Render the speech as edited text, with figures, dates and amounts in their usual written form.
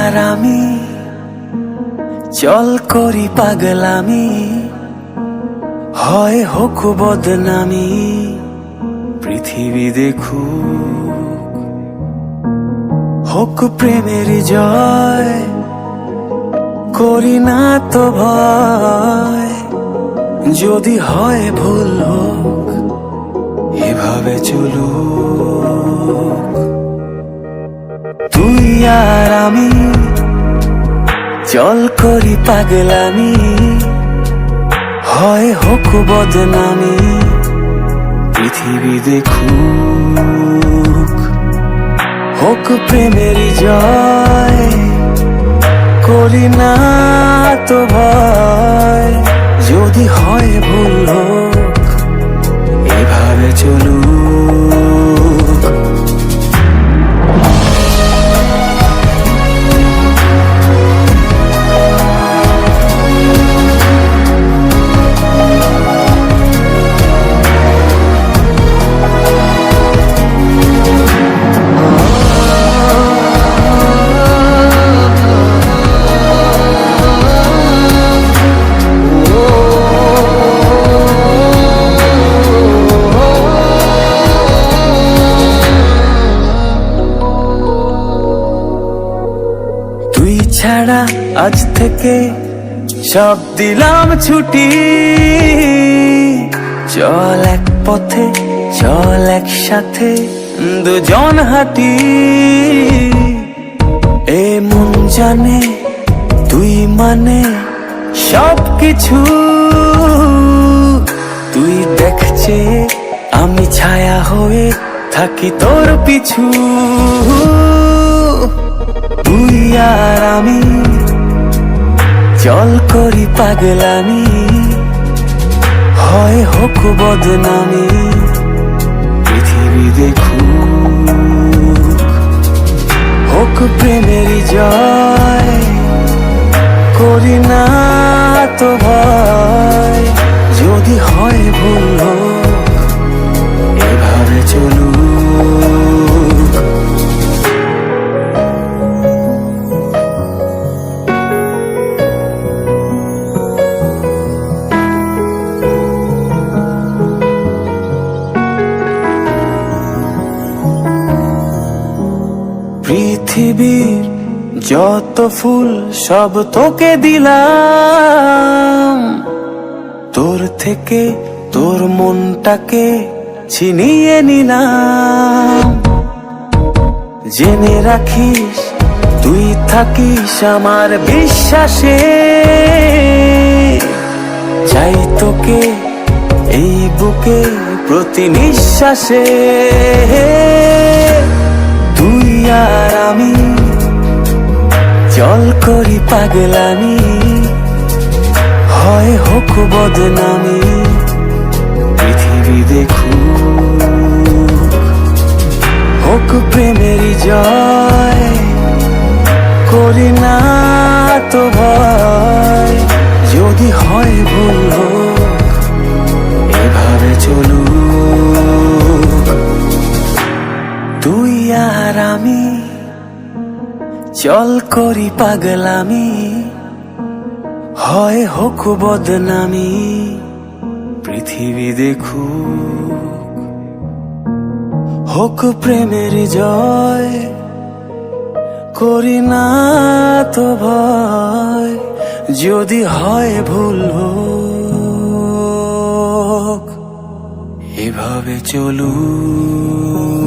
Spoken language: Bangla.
আর আমি চল করি পাগলামি, হয় হোক বদনামি, পৃথিবী দেখুক, হোক প্রেমের জয়, করি না তো ভয়, যদি হয় ভুল হোক, এভাবে চলুক। তুই আর আমি চল করি পাগলামি, হয় হোক বদনামি, পৃথিবী দেখুক, হোক প্রেমের জয়, করি না তো ভয়, যদি হয় ভুল হোক, এভাবে চলুক। ছাড়া আজ থেকে সব দিলাম ছুটি, চল এক পথে, চল একসাথে দুজন হাঁটি। এ মন জানে তুই মানে সব কিছু, তুই দেখছে আমি ছায়া হয়ে থাকি তোর পিছু। তুই আর আমি চল করি পাগলামি, হয় হোক বদনামি, পৃথিবী দেখুক, হোক প্রেমের জয়, করি না তো ভয়, যদি হয় ভুল হোক, এভাবে চলুক। পৃথিবীর যত ফুল সব তোকে দিলাম, তোর থেকে তোর মনটাকে ছিনিয়ে নিলাম। জেনে রাখিস তুই থাকিস আমার বিশ্বাসে, চাই তোকে এই বুকে প্রতি নিঃশ্বাসে। তুই আর আমি চল করি পাগলামি, হয় হোক বদনামি, পৃথিবী দেখুক, হোক প্রেমের জয়, করি না তো ভয়, যদি হয় ভুল হোক, এভাবে চলুক। তুই আর আমি চল করি পাগলামি, হয় হোক বদনামি, পৃথিবী দেখুক, হোক প্রেমের জয়, করি না তো ভয়, যদি হয় ভুল হোক, এভাবে চলুক।